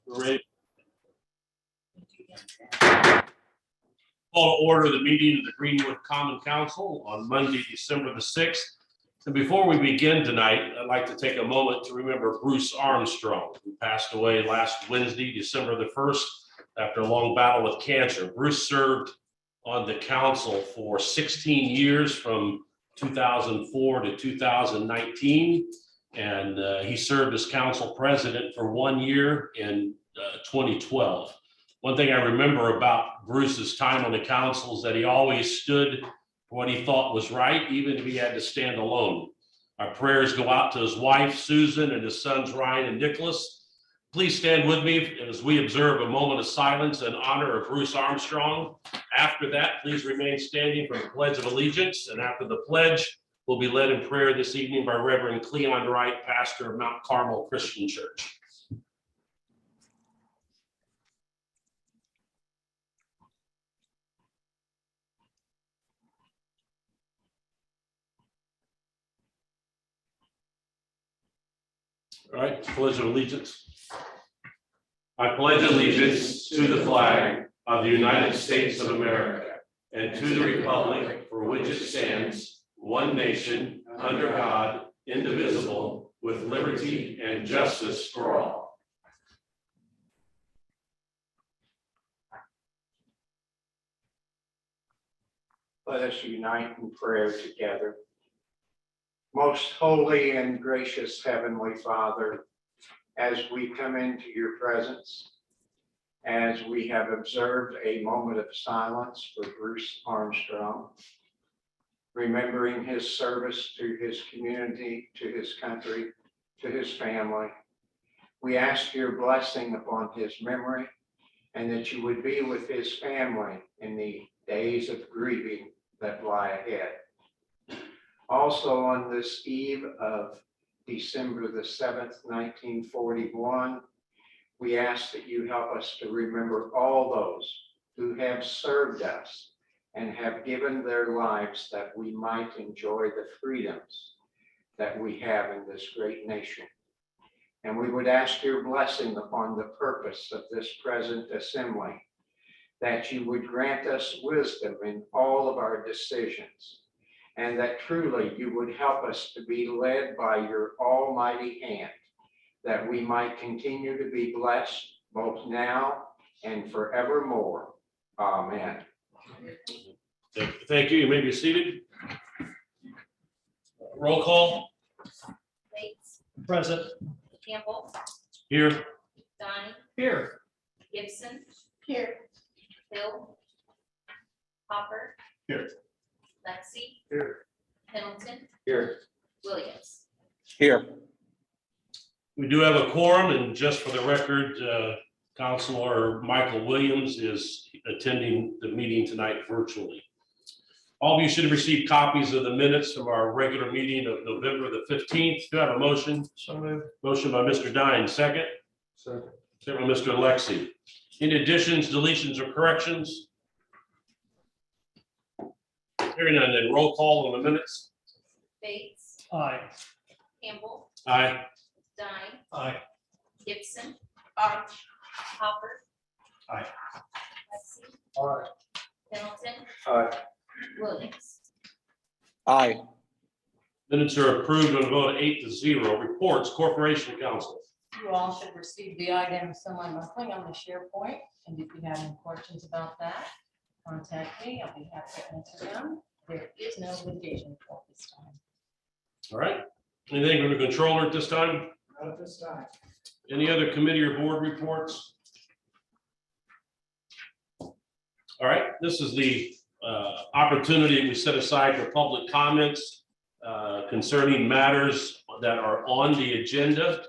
Ready? Call to order the meeting of the Greenwood Common Council on Monday, December the 6th. And before we begin tonight, I'd like to take a moment to remember Bruce Armstrong, who passed away last Wednesday, December the 1st, after a long battle with cancer. Bruce served on the council for 16 years from 2004 to 2019. And he served as council president for 1 year in 2012. One thing I remember about Bruce's time on the council is that he always stood for what he thought was right, even if he had to stand alone. Our prayers go out to his wife, Susan, and his sons, Ryan and Nicholas. Please stand with me as we observe a moment of silence in honor of Bruce Armstrong. After that, please remain standing for the Pledge of Allegiance. And after the pledge, we'll be led in prayer this evening by Reverend Cleon Wright, pastor of Mount Carmel Christian Church. All right, Pledge of Allegiance. I pledge allegiance to the flag of the United States of America and to the republic for which it stands, one nation, under God, indivisible, with liberty and justice for all. Let us unite in prayer together. Most holy and gracious Heavenly Father, as we come into your presence, as we have observed a moment of silence for Bruce Armstrong, remembering his service to his community, to his country, to his family, we ask your blessing upon his memory and that you would be with his family in the days of grieving that lie ahead. Also on this eve of December the 7th, 1941, we ask that you help us to remember all those who have served us and have given their lives that we might enjoy the freedoms that we have in this great nation. And we would ask your blessing upon the purpose of this present assembly, that you would grant us wisdom in all of our decisions, and that truly you would help us to be led by your almighty hand, that we might continue to be blessed both now and forevermore. Amen. Thank you. You may be seated. Roll call. Bates, Present. Campbell, Here. Donnie, Here. Gibson. Here. Hill. Hopper. Here. Lexi. Here. Pendleton. Here. Williams. Here. We do have a quorum, and just for the record, Councilor Michael Williams is attending the meeting tonight virtually. All of you should have received copies of the minutes from our regular meeting of November the 15th. Do I have a motion? So moved. Motion by Mr. Dine, second. Second. Second by Mr. Lexi. Any additions, deletions, or corrections? Hearing none, then roll call on the minutes. Bates, Aye. Campbell, Aye. Donnie, Aye. Gibson. Aye. Hopper. Aye. Lexi. Aye. Pendleton. Aye. Williams. Aye. Minutes are approved on a vote of 8-0. Reports, Corporation Council. You all should receive the item semi-monthly on the SharePoint, and if you have any questions about that, contact me. I'll be happy to answer them. There is no litigation report this time. All right. Anything from the controller at this time? Not at this time. Any other committee or board reports? All right, this is the opportunity we set aside for public comments concerning matters that are on the agenda.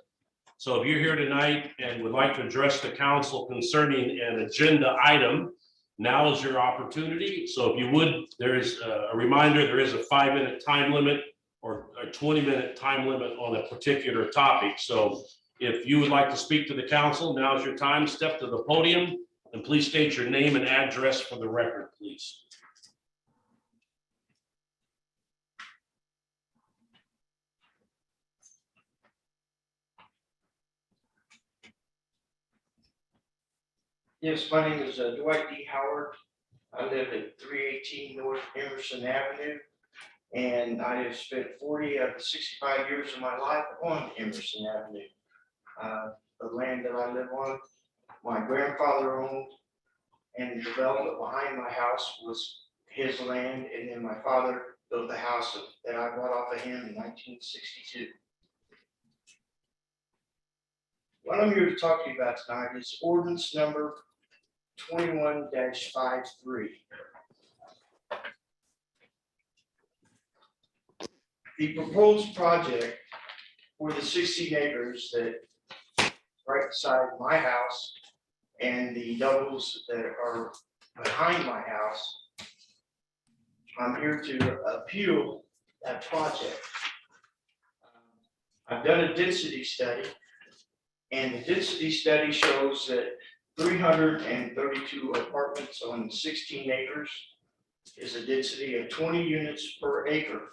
So if you're here tonight and would like to address the council concerning an agenda item, now is your opportunity. So if you would, there is a reminder, there is a 5-minute time limit or a 20-minute time limit on a particular topic. So if you would like to speak to the council, now is your time. Step to the podium and please state your name and address for the record, please. Yes, my name is Dwight D. Howard. I live at 318 North Emerson Avenue. And I have spent 40 of the 65 years of my life on Emerson Avenue. The land that I live on, my grandfather owned, and the development behind my house was his land. And then my father built the house that I bought off of him in 1962. What I'm here to talk to you about tonight is ordinance number 21-53. The proposed project for the 16 acres that right beside my house and the doubles that are behind my house, I'm here to appeal that project. I've done a density study, and the density study shows that 332 apartments on 16 acres is a density of 20 units per acre.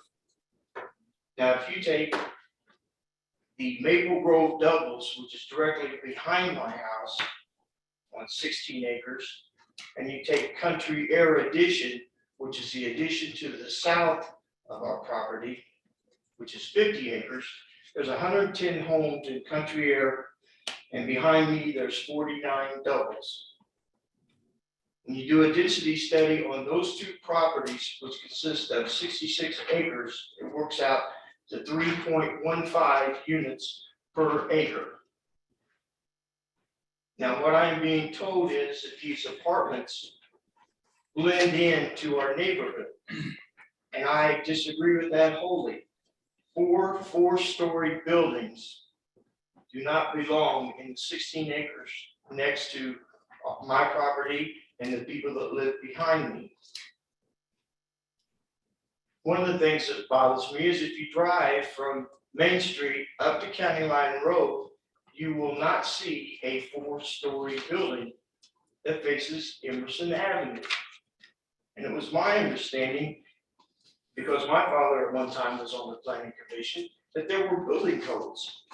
Now, if you take the Maple Grove doubles, which is directly behind my house on 16 acres, and you take Country Air Addition, which is the addition to the south of our property, which is 50 acres, there's 110 homes in Country Air, and behind me, there's 49 doubles. When you do a density study on those two properties, which consist of 66 acres, it works out to 3.15 units per acre. Now, what I'm being told is that these apartments blend into our neighborhood, and I disagree with that wholly. Four-story buildings do not belong in 16 acres next to my property and the people that live behind me. One of the things that bothers me is if you drive from Main Street up to County Line Road, you will not see a 4-story building that faces Emerson Avenue. And it was my understanding, because my father at one time was on the planning commission, that there were building codes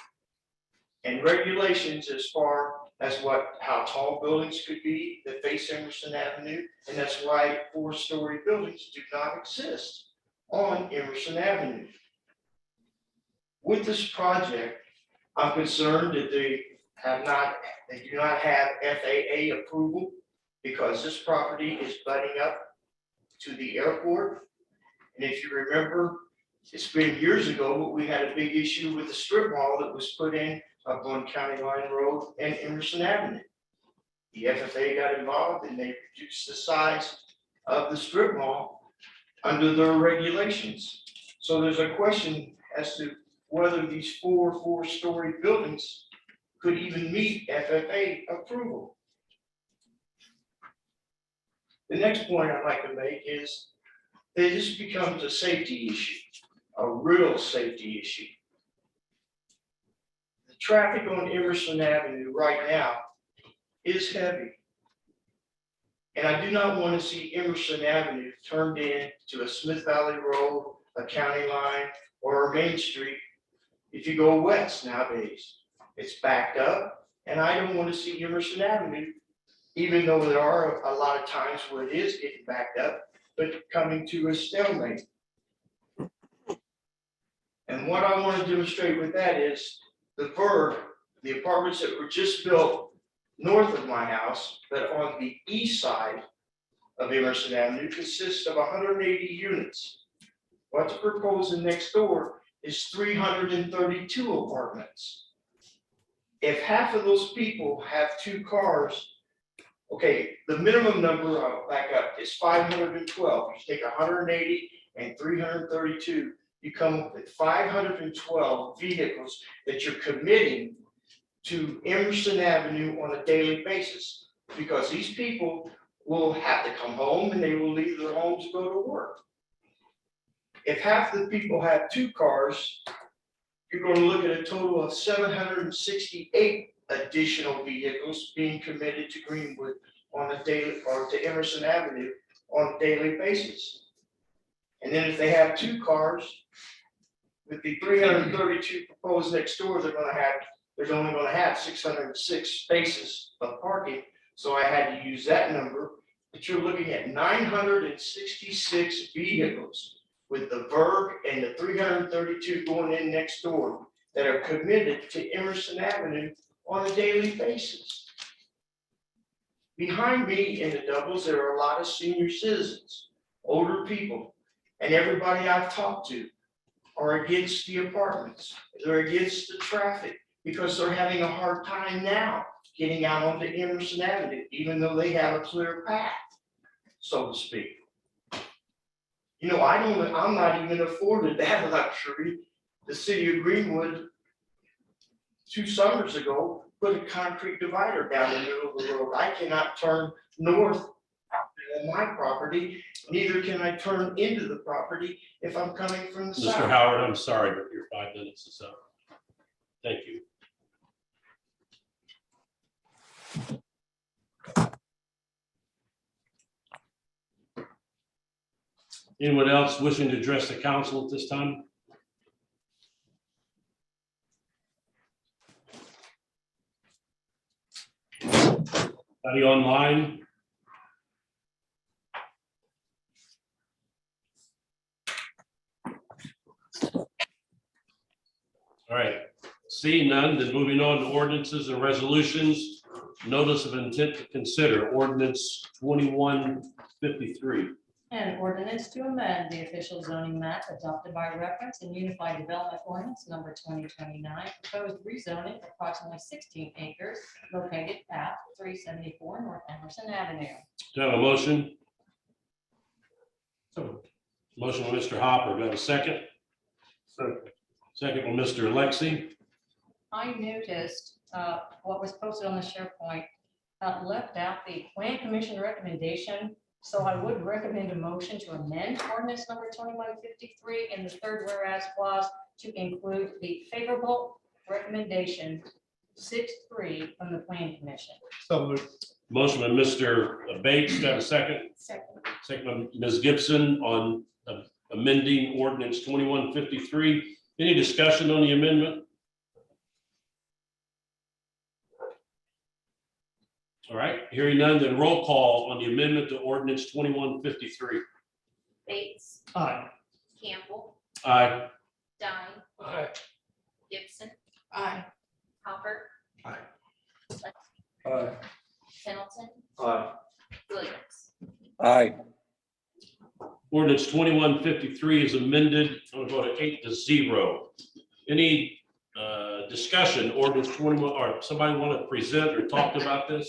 and regulations as far as how tall buildings could be that face Emerson Avenue. And that's why 4-story buildings do not exist on Emerson Avenue. With this project, I'm concerned that they do not have FAA approval, because this property is butting up to the airport. And if you remember, it's been years ago, but we had a big issue with the strip mall that was put in up on County Line Road and Emerson Avenue. The FFA got involved and they reduced the size of the strip mall under their regulations. So there's a question as to whether these 4-story buildings could even meet FFA approval. The next point I'd like to make is that this becomes a safety issue, a real safety issue. The traffic on Emerson Avenue right now is heavy. And I do not want to see Emerson Avenue turned into a Smith Valley Road, a county line, or a Main Street. If you go west nowadays, it's backed up, and I don't want to see Emerson Avenue, even though there are a lot of times where it is getting backed up, but coming to a stalemate. And what I want to demonstrate with that is the apartments that were just built north of my house, but on the east side of Emerson Avenue, consists of 180 units. What's proposed next door is 332 apartments. If half of those people have 2 cars, okay, the minimum number, I'll back up, is 512. You take 180 and 332, you come up with 512 vehicles that you're committing to Emerson Avenue on a daily basis, because these people will have to come home and they will leave their homes to go to work. If half the people have 2 cars, you're going to look at a total of 768 additional vehicles being committed to Greenwood on a daily, or to Emerson Avenue on a daily basis. And then if they have 2 cars, with the 332 proposed next door, there's only going to have 606 spaces of parking. So I had to use that number, but you're looking at 966 vehicles with the Verb and the 332 going in next door that are committed to Emerson Avenue on a daily basis. Behind me in the doubles, there are a lot of senior citizens, older people, and everybody I've talked to are against the apartments. They're against the traffic because they're having a hard time now getting out onto Emerson Avenue, even though they have a clear path, so to speak. You know, I'm not even afforded that luxury. The city of Greenwood 2 summers ago put a concrete divider down the middle of the road. I cannot turn north on my property, neither can I turn into the property if I'm coming from the south. Mr. Howard, I'm sorry, but your 5 minutes is up. Thank you. Anyone else wishing to address the council at this time? Anybody online? All right, seeing none, then moving on to ordinances and resolutions. Notice of intent to consider ordinance 2153. An ordinance to amend the official zoning map adopted by reference in Unified Development Ordinance number 2029, proposed rezoning approximately 16 acres located at 374 North Emerson Avenue. Do I have a motion? Motion by Mr. Hopper. Do I have a second? Second by Mr. Lexi. I noticed what was posted on the SharePoint left out the Plan Commission recommendation. So I would recommend a motion to amend ordinance number 2153 in the third whereas clause to include the favorable recommendation 6.3 from the Plan Commission. Motion by Mr. Bates. Do I have a second? Second. Second by Ms. Gibson on amending ordinance 2153. Any discussion on the amendment? All right, hearing none, then roll call on the amendment to ordinance 2153. Bates. Aye. Campbell. Aye. Dine. Aye. Gibson. Aye. Hopper. Aye. Pendleton. Aye. Williams. Aye. Ordinance 2153 is amended. I'm going to vote 8-0. Any discussion, ordinance 21, or somebody want to present or talk about this?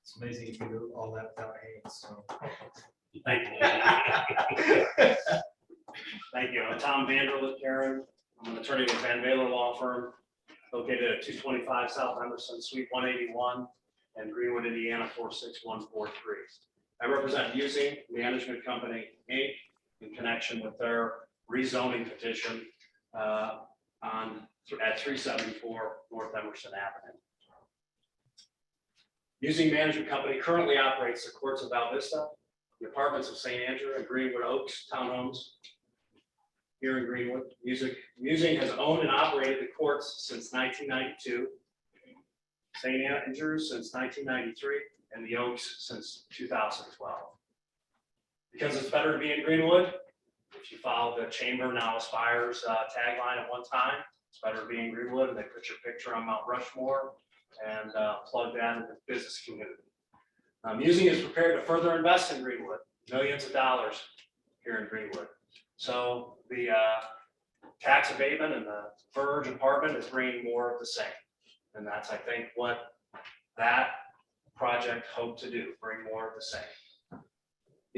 It's amazing you can do all that without AIDS, so. Thank you. Thank you. I'm Tom Vanderlip, Karen. I'm an attorney with Van Baylor Law Firm located at 225 South Emerson, Suite 181, and Greenwood, Indiana 46143. I represent Musing Management Company, Inc. in connection with their rezoning petition at 374 North Emerson Avenue. Musing Management Company currently operates the courts of Val Vista, the apartments of St. Andrew and Greenwood Oaks townhomes here in Greenwood. Musing has owned and operated the courts since 1992, St. Andrews since 1993, and the Oaks since 2012. Because it's better to be in Greenwood, if you follow the Chamber Now Aspires tagline at one time, it's better to be in Greenwood, and they put your picture on Mount Rushmore and plug that into the business community. Musing is prepared to further invest in Greenwood, millions of dollars here in Greenwood. So the tax abatement and the Verge apartment is bringing more of the same. And that's, I think, what that project hoped to do, bring more of the same.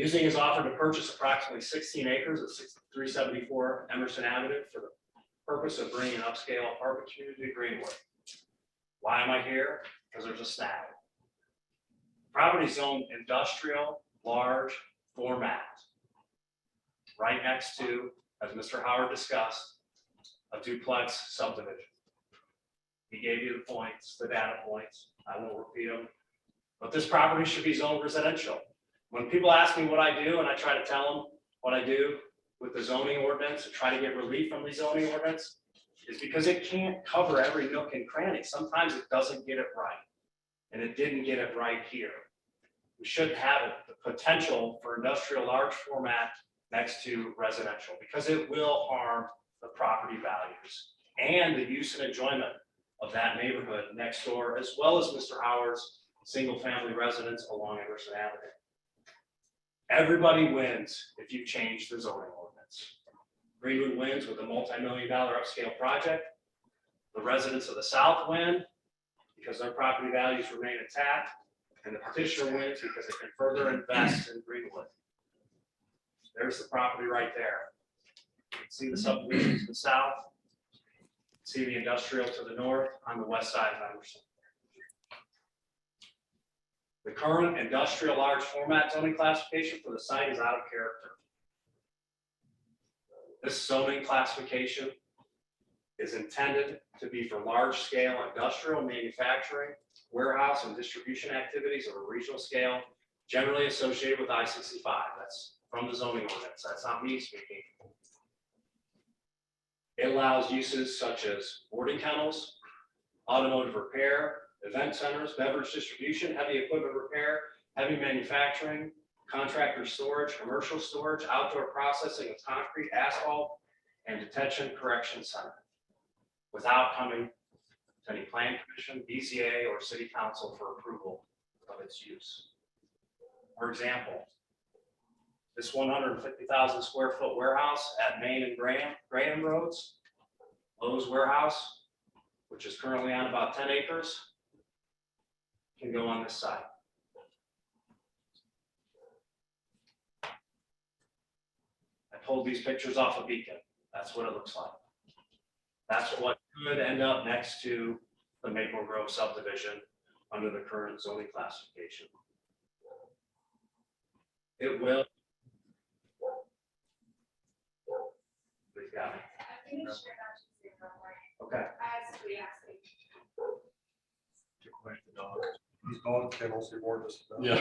Musing is offered to purchase approximately 16 acres at 374 Emerson Avenue for the purpose of bringing an upscale apartment community to Greenwood. Why am I here? Because there's a snag. Property zone industrial, large format. Right next to, as Mr. Howard discussed, a duplex subdivision. He gave you the points, the data points. I won't repeat them. But this property should be zoned residential. When people ask me what I do, and I try to tell them what I do with the zoning ordinance and try to get relief from the zoning ordinance, is because it can't cover every nook and cranny. Sometimes it doesn't get it right. And it didn't get it right here. We should have the potential for industrial large format next to residential, because it will harm the property values and the use and enjoyment of that neighborhood next door, as well as Mr. Howard's single-family residence along Emerson Avenue. Everybody wins if you change the zoning ordinance. Greenwood wins with a multi-million-dollar upscale project. The residents of the South win because their property values remain intact, and the petitioner wins because it can further invest in Greenwood. There's the property right there. You can see the subdivision to the south. See the industrial to the north on the west side of Emerson. The current industrial large format zoning classification for the site is out of character. This zoning classification is intended to be for large scale industrial manufacturing, warehouse and distribution activities of a regional scale, generally associated with I-65. That's from the zoning ordinance. That's not me speaking. It allows uses such as boarding kennels, automotive repair, event centers, beverage distribution, heavy equipment repair, heavy manufacturing, contractor storage, commercial storage, outdoor processing of concrete, asphalt, and detention correction center, without coming to any plan commission, BZA, or city council for approval of its use. For example, this 150,000 square foot warehouse at Main and Graham Roads, Lowe's warehouse, which is currently on about 10 acres, can go on this site. I pulled these pictures off of Beacon. That's what it looks like. That's what could end up next to the Maple Grove subdivision under the current zoning classification. It will. We've got it. Okay. To quench the dog. These dog kennels, they warned us about. Yeah.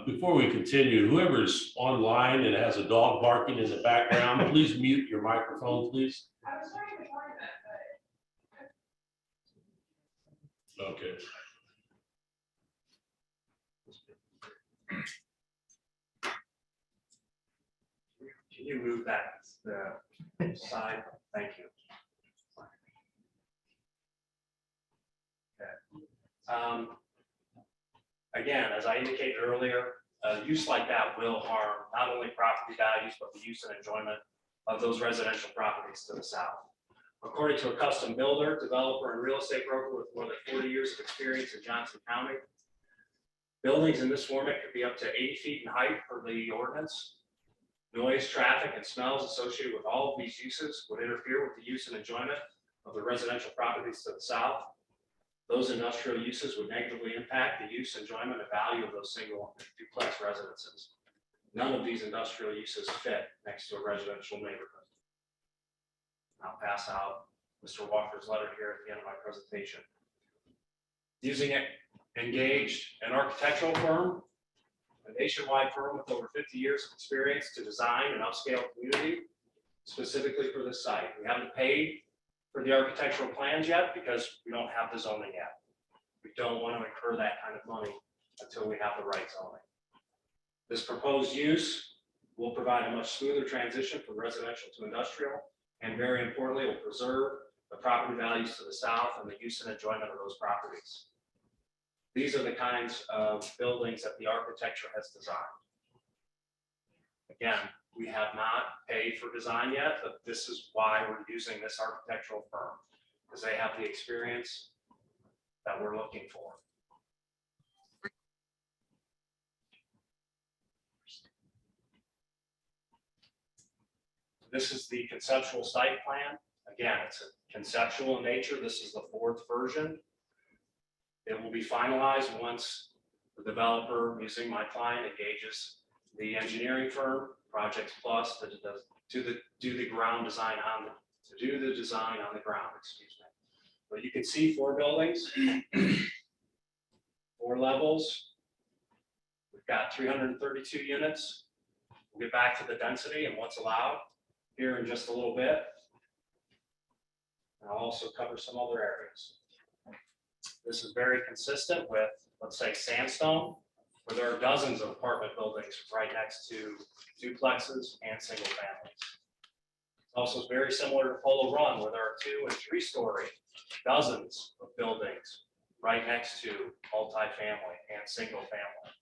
Before we continue, whoever's online and has a dog barking in the background, please mute your microphone, please. I was trying to find that, Okay. Can you move that the side? Thank you. Okay. Again, as I indicated earlier, use like that will harm not only property values, but the use and enjoyment of those residential properties to the south. According to a custom builder, developer, and real estate broker with more than 40 years of experience in Johnson County, buildings in this format could be up to 80 feet in height per the ordinance. Noise, traffic, and smells associated with all of these uses would interfere with the use and enjoyment of the residential properties to the south. Those industrial uses would negatively impact the use, enjoyment, and value of those single and duplex residences. None of these industrial uses fit next to a residential neighborhood. I'll pass out Mr. Walker's letter here at the end of my presentation. Using it, engaged an architectural firm, a nationwide firm with over 50 years of experience to design an upscale community specifically for this site. We haven't paid for the architectural plans yet because we don't have the zoning yet. We don't want to incur that kind of money until we have the right zoning. This proposed use will provide a much smoother transition from residential to industrial, and very importantly, will preserve the property values to the south and the use and enjoyment of those properties. These are the kinds of buildings that the architecture has designed. Again, we have not paid for design yet, but this is why we're using this architectural firm, because they have the experience that we're looking for. This is the conceptual site plan. Again, it's a conceptual in nature. This is the 4th version. It will be finalized once the developer, using my client, engages the engineering firm, Projects Plus, to do the ground design to do the design on the ground, excuse me. But you can see 4 buildings, 4 levels. We've got 332 units. We'll get back to the density and what's allowed here in just a little bit. And I'll also cover some other areas. This is very consistent with, let's say, sandstone, where there are dozens of apartment buildings right next to duplexes and single families. It's also very similar to Polo Run, where there are 2- and 3-story dozens of buildings right next to multifamily and single family.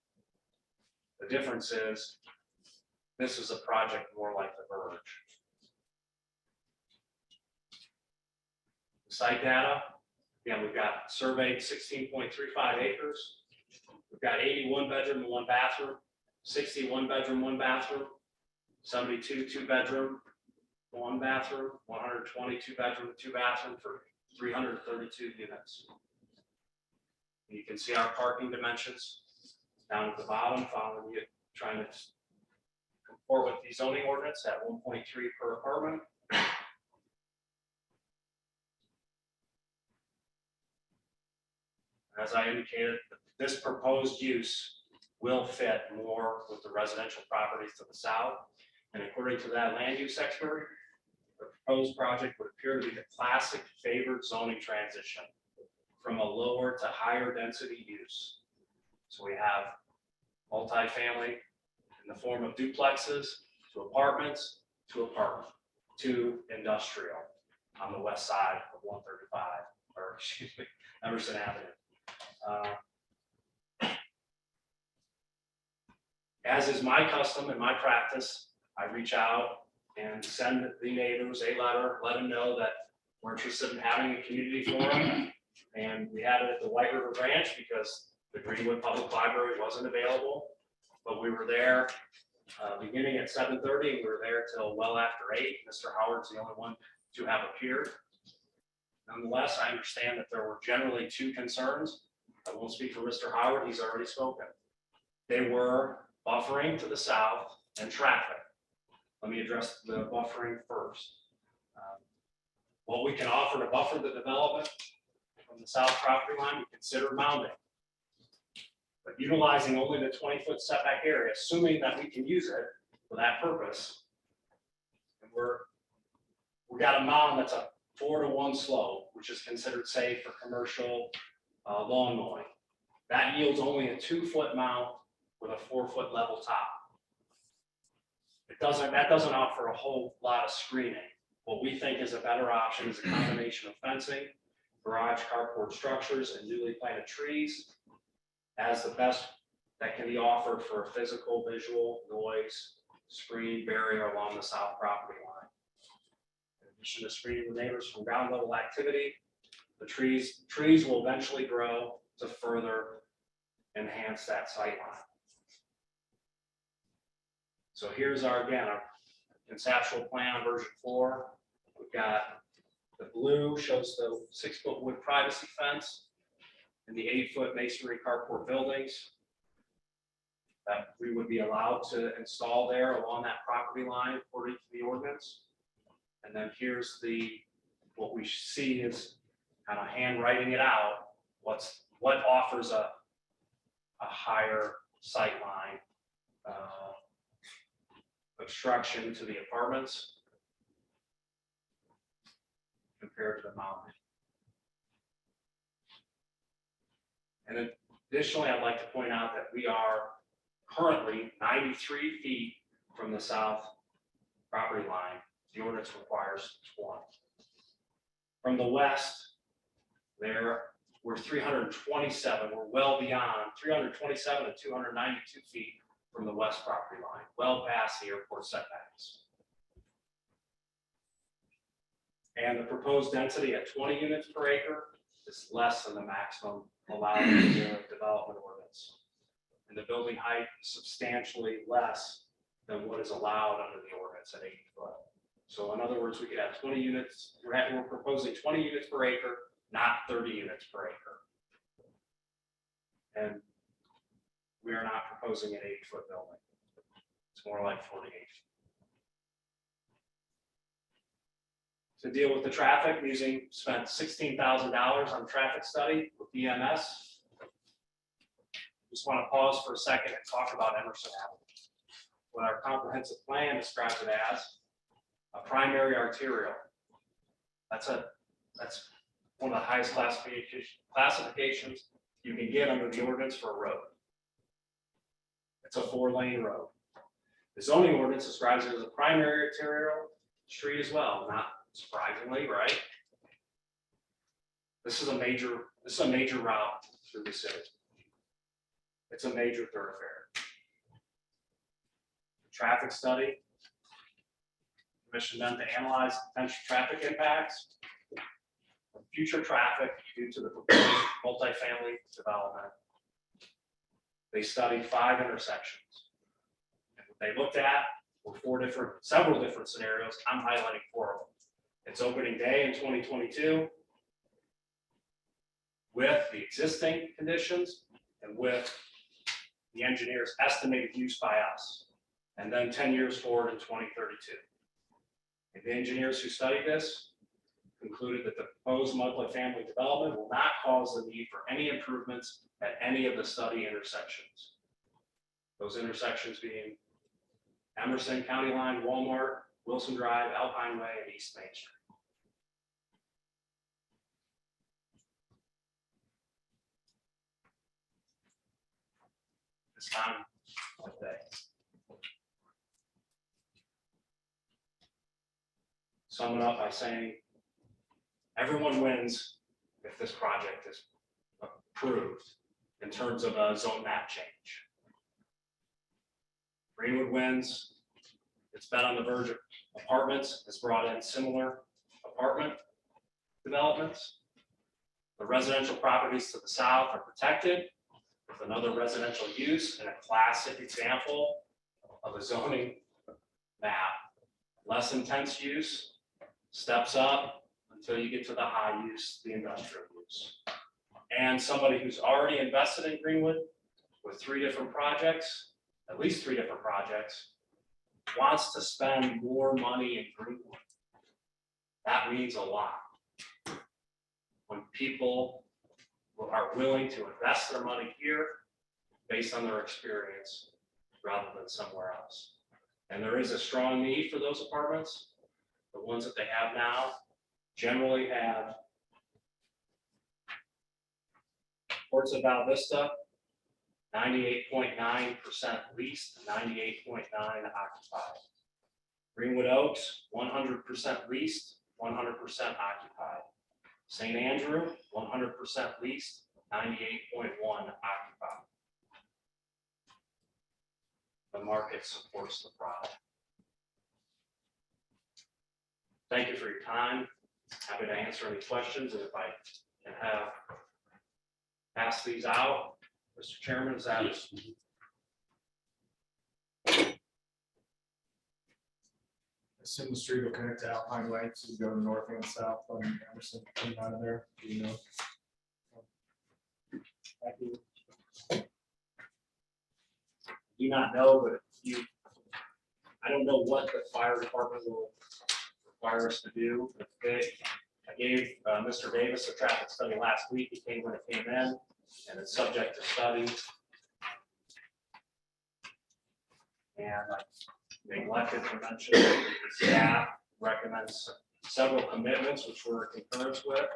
The difference is this is a project more like the Verge. The site data, again, we've got surveyed 16.35 acres. We've got 81 bedroom and 1 bathroom, 61 bedroom, 1 bathroom, 72 2-bedroom, 1 bathroom, 122 bedroom, 2 bathroom for 332 units. You can see our parking dimensions down at the bottom, following you, trying to comport with the zoning ordinance at 1.3 per apartment. As I indicated, this proposed use will fit more with the residential properties to the south. And according to that land use expert, the proposed project would appear to be the classic favored zoning transition from a lower to higher density use. So we have multifamily in the form of duplexes to apartments to industrial on the west side of 135, or excuse me, Emerson Avenue. As is my custom and my practice, I reach out and send the neighbors a letter, let them know that we're interested in having a community forum. And we had it at the White River Branch because the Greenwood Public Library wasn't available, but we were there beginning at 7:30, and we were there till well after 8. Mr. Howard's the only one to have appeared. Nonetheless, I understand that there were generally 2 concerns. I won't speak for Mr. Howard, he's already spoken. They were buffering to the south and traffic. Let me address the buffering first. What we can offer to buffer the development from the south property line, we consider mounding. But utilizing only the 20-foot setback area, assuming that we can use it for that purpose, and we got a mound that's a 4-to-1 slope, which is considered safe for commercial lawn mowing. That yields only a 2-foot mount with a 4-foot level top. That doesn't offer a whole lot of screening. What we think is a better option is a combination of fencing, garage carport structures, and newly planted trees as the best that can be offered for a physical, visual, noise, screen barrier along the south property line. In addition to screening the neighbors from ground level activity, the trees will eventually grow to further enhance that sight line. So here's our conceptual plan, version 4. We've got the blue shows the 6-foot wood privacy fence and the 8-foot masonry carport buildings that we would be allowed to install there along that property line according to the ordinance. And then here's what we see is kind of handwriting it out. What offers a higher sight line obstruction to the apartments compared to the mountain. And additionally, I'd like to point out that we are currently 93 feet from the south property line. The ordinance requires 20. From the west, there were 327, we're well beyond 327 to 292 feet from the west property line, well past the airport setbacks. And the proposed density at 20 units per acre is less than the maximum allowed in the development ordinance. And the building height is substantially less than what is allowed under the ordinance at 8 foot. So in other words, we could have 20 units, we're proposing 20 units per acre, not 30 units per acre. And we are not proposing an 8-foot building. It's more like 48. To deal with the traffic, spent $16,000 on traffic study with EMS. Just want to pause for a second and talk about Emerson Avenue. What our comprehensive plan describes it as a primary arterial. That's one of the highest classifications you can get under the ordinance for a road. It's a 4-lane road. The zoning ordinance describes it as a primary arterial street as well, not surprisingly, right? This is a major route through the city. It's a major thoroughfare. Traffic study commissioned them to analyze potential traffic impacts of future traffic due to the proposed multifamily development. They studied 5 intersections. And what they looked at were several different scenarios. I'm highlighting 4 of them. It's opening day in 2022 with the existing conditions and with the engineer's estimated use by us, and then 10 years forward in 2032. And the engineers who studied this concluded that the proposed multifamily development will not cause the need for any improvements at any of the study intersections. Those intersections being Emerson, County Line, Walmart, Wilson Drive, Alpine Way, and East Main Street. This time of day. Sum it up by saying everyone wins if this project is approved in terms of a zone map change. Greenwood wins. It's been on the verge of apartments. It's brought in similar apartment developments. The residential properties to the south are protected with another residential use and a classic example of a zoning map. Less intense use, steps up until you get to the high use, the industrial use. And somebody who's already invested in Greenwood with 3 different projects, at least 3 different projects, wants to spend more money in Greenwood. That means a lot. When people are willing to invest their money here based on their experience rather than somewhere else. And there is a strong need for those apartments. The ones that they have now generally have Ports of Val Vista, 98.9% leased, 98.9% occupied. Greenwood Oaks, 100% leased, 100% occupied. St. Andrew, 100% leased, 98.1% occupied. The market supports the product. Thank you for your time. Happy to answer any questions, and if I can have pass these out, Mr. Chairman, is that? Yes. Assume the street will connect to Alpine Way, so you go north and south on Emerson, come out of there, do you know? Thank you. Do not know, but I don't know what the fire department will require us to do. I gave Mr. Davis a traffic study last week. He came when it came in, and it's subject to study. And I neglected to mention, the staff recommends several commitments which we're in concurrence with.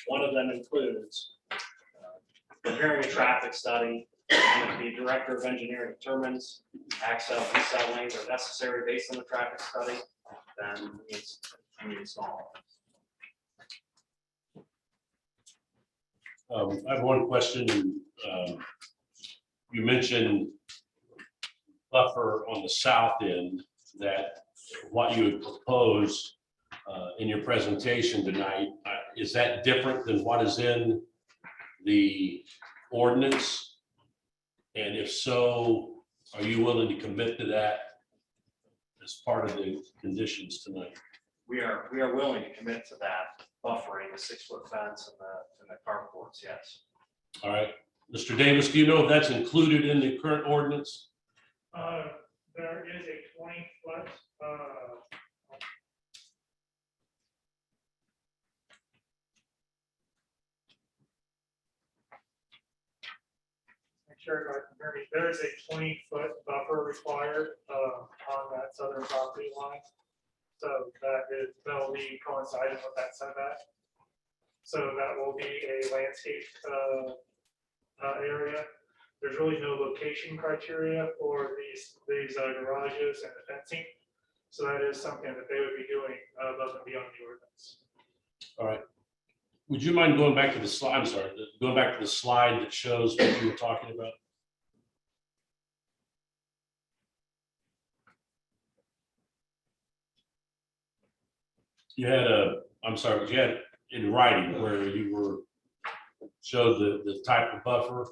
One of them includes preparing a traffic study And if the director of engineering determines access decel lanes are necessary based on the traffic study, then we install. I have one question. You mentioned buffer on the south end, that what you would propose in your presentation tonight, is that different than what is in the ordinance? And if so, are you willing to commit to that as part of the conditions tonight? We are willing to commit to that buffering, the 6-foot fence and the carports, yes. All right, Mr. Davis, do you know if that's included in the current ordinance? There is a 20-foot, make sure I can hear me. There is a 20-foot buffer required on that southern property line. So that'll be coinciding with that setback. So that will be a landscape area. There's really no location criteria for these garages and the fencing. So that is something that they would be doing above and beyond the ordinance. All right. Would you mind going back to the slide? I'm sorry, going back to the slide that shows what you were talking about? You had I'm sorry, but you had in writing where you were showed the type of buffer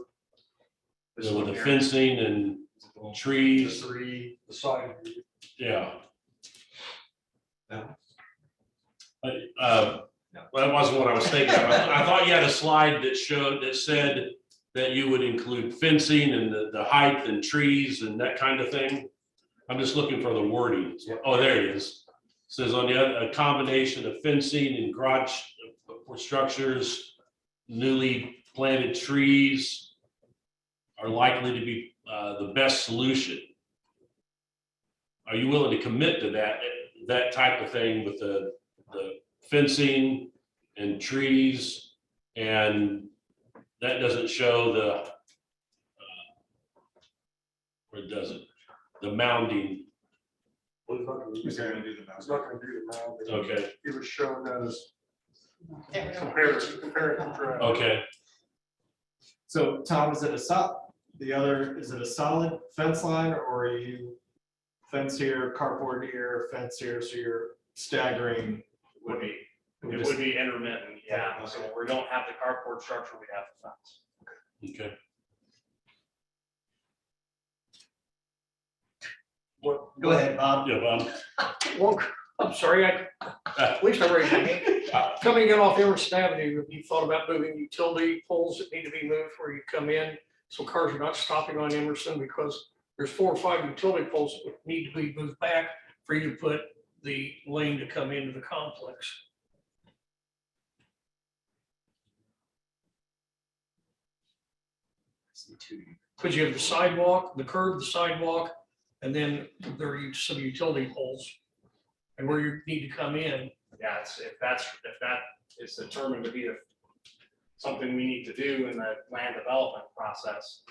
This with one the here. fencing and trees. The side. Yeah. Yeah. Well, that wasn't what I was thinking of. I thought you had a slide that said that you would include fencing and the height and trees and that kind of thing. I'm just looking for the wording. Oh, there it is. Says on the other, a combination of fencing and garage for structures, newly planted trees are likely to be the best solution. Are you willing to commit to that type of thing with the fencing and trees, and that doesn't show or does it? The mounding. He's not gonna do the mound. Okay, It was shown as There we go. compared. okay. So Tom, is it is it a solid fence line, or are you fence here, carport here, fence here, so you're staggering? Would be, it would be intermittent, yeah. So we don't have the carport structure, we have the fence. Okay. Go ahead, Bob. Yeah, Well, I'm sorry, at least I raised my hand. Coming in off Emerson Avenue, have you thought about moving utility poles that need to be moved where you come in? So cars are not stopping on Emerson, because there's 4 or 5 utility poles that would need to be moved back for you to put the lane to come into the complex. Because you have the sidewalk, the curb, the sidewalk, and then there are some utility poles. And where you need to come in, Yeah, if that is determined to be something we need to do in the land development process,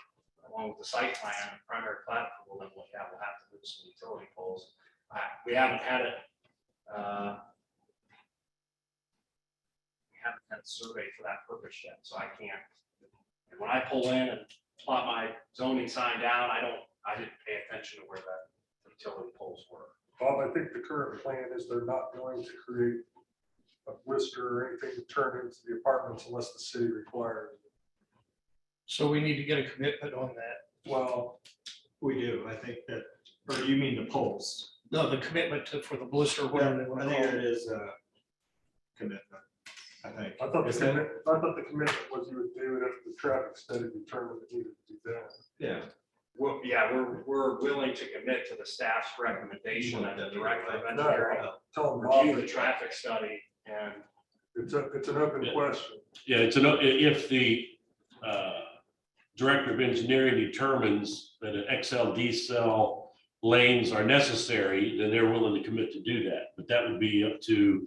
along with the site plan and primary plat approval, then we'll have to move some utility poles. We haven't had it. We haven't had a survey for that purpose yet, so I can't. And when I pull in and plot my zoning sign down, I didn't pay attention to where the utility poles were. Bob, I think the current plan is they're not going to create a blister or anything to turn into the apartments unless the city requires it. so we need to get a commitment on that. Well, We do, I think that, or you mean the poles? No, the commitment for the blister, whatever they want I to think call it it. is a commitment, I think. I thought Isn't it? the commitment was you would do it if the traffic study determined it needed to be done. Yeah. We're willing to commit to the staff's recommendation that the director of engineering Tell them, Bob, review the traffic study and it's an open question. Yeah, if the director of engineering determines that an XLD cell lanes are necessary, then they're willing to commit to do that. But that would be up to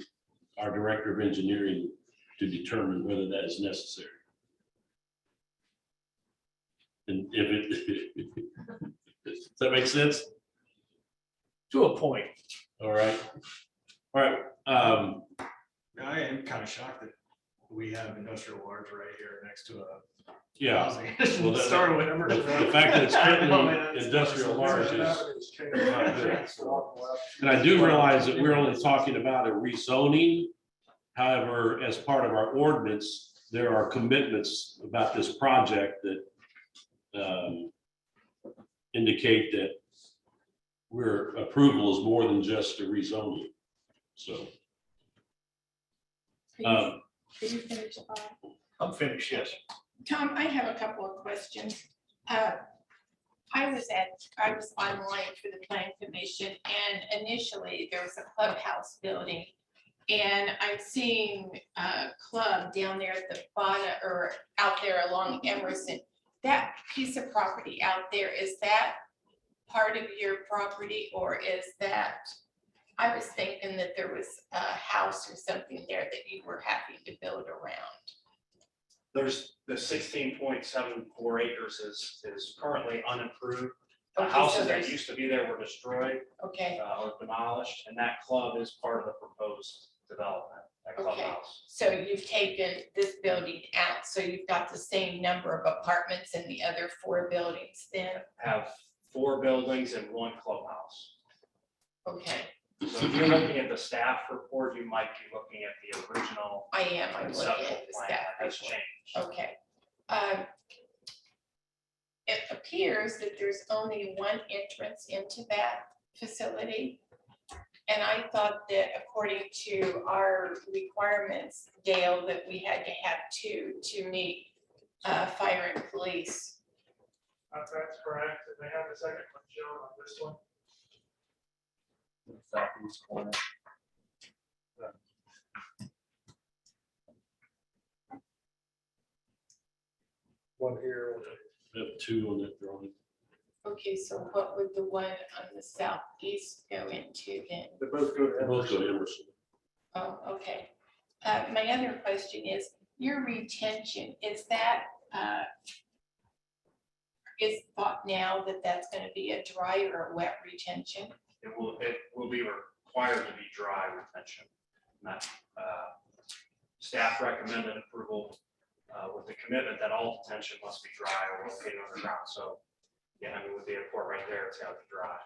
our director of engineering to determine whether that is necessary. And if it, does that make sense? To a point. All right. All right. I am kind of shocked that we have industrial large right here next to a Yeah. housing. Well, that- Start with The fact that it's currently It's- industrial large is, Avenues change. not good. Walk left. and I do realize that we're only talking about a rezoning. However, as part of our ordinance, there are commitments about this project that indicate that we're approval is more than just a rezoning. So, Did you finish, Bob? I'm finished, yes. Tom, I have a couple of questions. I was online for the plan commission, and initially there was a clubhouse building. And I'm seeing a club down there at the bottom or out there along Emerson. That piece of property out there, is that part of your property, or is that? I was thinking that there was a house or something there that you were having to build around. There's the 16.74 acres is currently unimproved. The Okay, so houses that there's- used to be there were destroyed Okay. or demolished, and that club is part of the proposed development, that Okay. clubhouse. So you've taken this building out, so you've got the same number of apartments in the other 4 buildings then? Have 4 buildings and 1 clubhouse. Okay, So if you're looking at the staff report, you might be looking at the original I am, I'm looking conceptual at the plan staff that has report. changed. Okay. It appears that there's only one entrance into that facility. And I thought that according to our requirements, Dale, that we had to have 2 to meet fire and police. That's correct. And they have a second one shown on this one. Southeast corner. One here. we have 2 on that drawing. Okay, so what would the one on the southeast go into then? They both go to They both go to Emerson. Emerson. Oh, okay. My other question is, your retention, is that, is thought now that that's gonna be a dry or a wet retention? It will be required to be dry retention. Not, staff recommended approval with the commitment that all detention must be dry or located underground. So, yeah, I mean, with the airport right there, it's gotta be dry.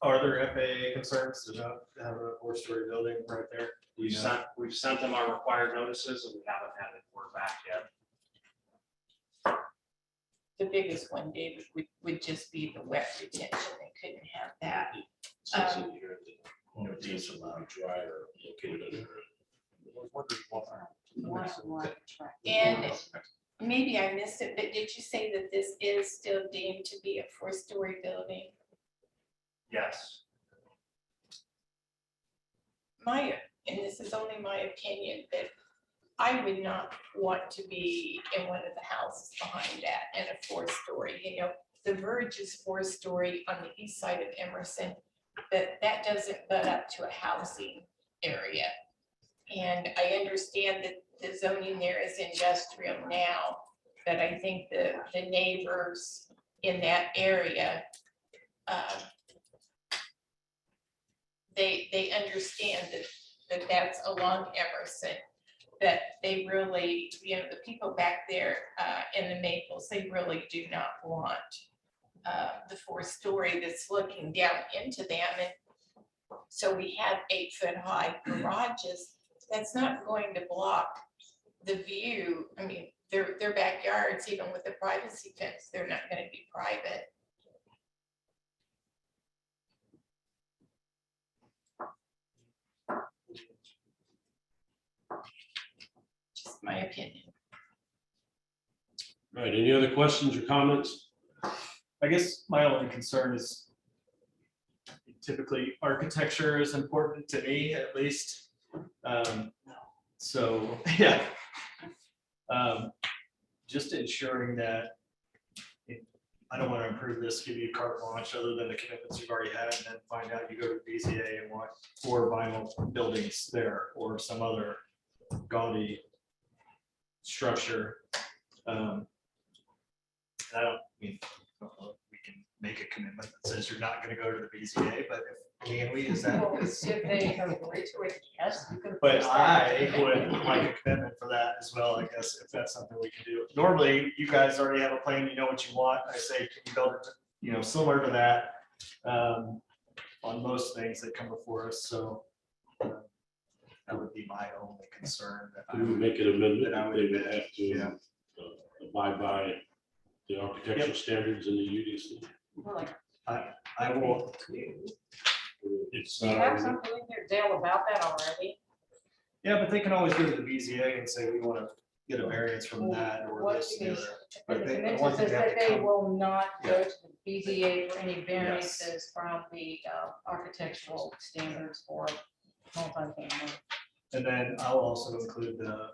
Are there FAA concerns to not have a 4-story building right there? Do you know? We've sent them our required notices and we haven't had it word back yet. The biggest one, David, would just be the wet retention. They couldn't have that. Says in here that, you know, it's allowed dry or located under. And maybe I missed it, but did you say that this is still deemed to be a 4-story building? Yes. And this is only my opinion, that I would not want to be in one of the houses behind that in a 4-story, you know. The Verge is 4-story on the east side of Emerson, but that doesn't butt up to a housing area. And I understand that the zoning there is industrial now, but I think the neighbors in that area, they understand that that's along Emerson, that they really, you know, the people back there in the Maples, they really do not want the 4-story that's looking down into them. And so we have 8-foot-high garages. That's not going to block the view. I mean, their backyards, even with the privacy fence, they're not going to be private. Just my opinion. All right, any other questions or comments? I guess my only concern is typically architecture is important to me, at least. So, yeah. Just ensuring that I don't want to improve this, give you carte blanche other than the commitments you've already had, and then find out you go to BZA and want 4 vinyl buildings there or some other gaudy structure. I don't mean, I don't know if we can make a commitment that says you're not gonna go to the BZA, but is that? Well, if they agree to it, yes, you can. But post that. I would like a commitment for that as well, I guess, if that's something we can do. Normally, you guys already have a plan, you know what you want. I say, can you build it, similar to that, on most things that come before us, so. That would be my only concern. That I We would would- make an amendment, That I that would they would admit, have to yeah. abide by the architectural standards in the UDC. We're like, I will, It's do you have something in there, Dale, about that already? yeah, but they can always go to the BZA and say, we want to get a variance from that or What this. and the is- other. The But they- I convention want them says to have that to they come- will not go to the BZA for any variances Yes. from the architectural standards for multifamily. And then I'll also include the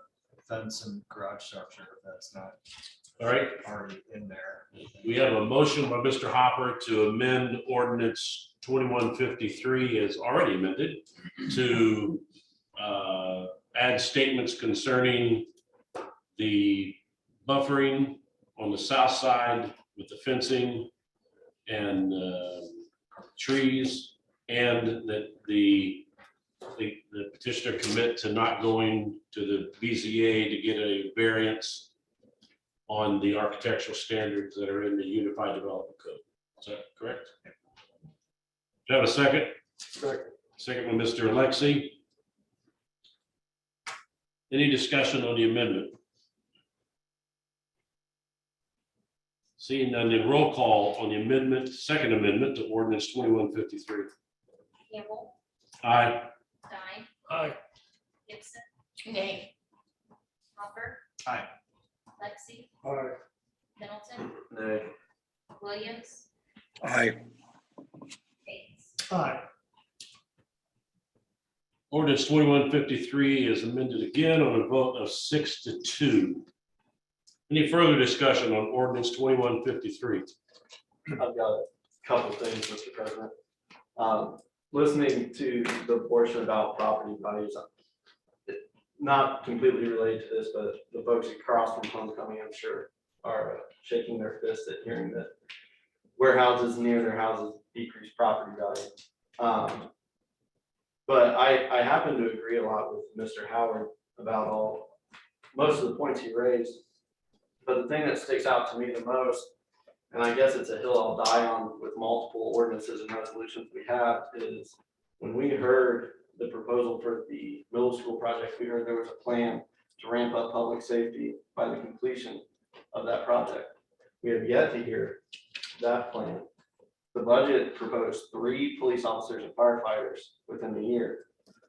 fence and garage structure, if that's not All right, already in there. we have a motion by Mr. Hopper to amend ordinance 2153 as already amended to add statements concerning the buffering on the south side with the fencing and trees, and that the petitioner commit to not going to the BZA to get a variance on the architectural standards that are in the Unified Development Code. Is that correct? Do you have a second? Second by Mr. Alexi. Any discussion on the amendment? Seeing none, then roll call on the amendment, second amendment to ordinance 2153. Campbell, Aye. Stein, Aye. Gibson, Nay. Hopper. Aye. Lexi, Aye. Pendleton, Nay. Williams, Aye. Bates. Aye. Ordinance 2153 is amended again on a vote of 6-2. Any further discussion on ordinance 2153? I've got a couple things, Mr. President. Listening to the portion about property values, not completely related to this, but the folks across from homecoming, I'm sure, are shaking their fists at hearing that warehouses near their houses decrease property value. But I happen to agree a lot with Mr. Howard about most of the points he raised. But the thing that sticks out to me the most, and I guess it's a hill I'll die on with multiple ordinances and resolutions we have, is when we heard the proposal for the middle school project, we heard there was a plan to ramp up public safety by the completion of that project. We have yet to hear that plan. The budget proposed 3 police officers and firefighters within the year.